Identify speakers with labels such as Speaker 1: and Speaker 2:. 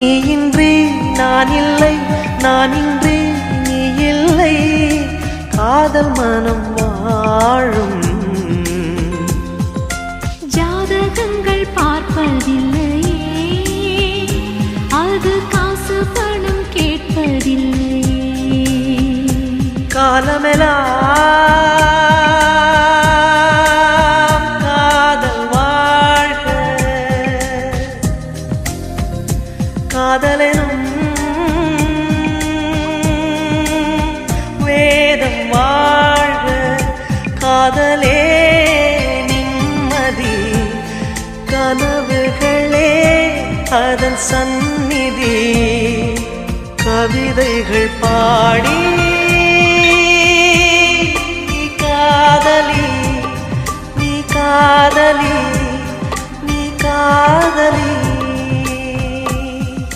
Speaker 1: நீ இன்றி நான் இல்லை, நான் இன்றி நீ இல்லை, காதல் மனம் வாழும்.
Speaker 2: ஜாதகங்கள் பார்ப்பதில்லையே, அது காசு பணம் கேட்பதில்லையே.
Speaker 1: காலமெல்லாம் காதல் வாழ்க, காதலெனும் வேதம் வாழ்க, காதலே நிம்மதி, கனவுகளே அதன் சந்நிதி, கவிதைகள் பாடி நீ காதலி, நீ காதலி, நீ காதலி.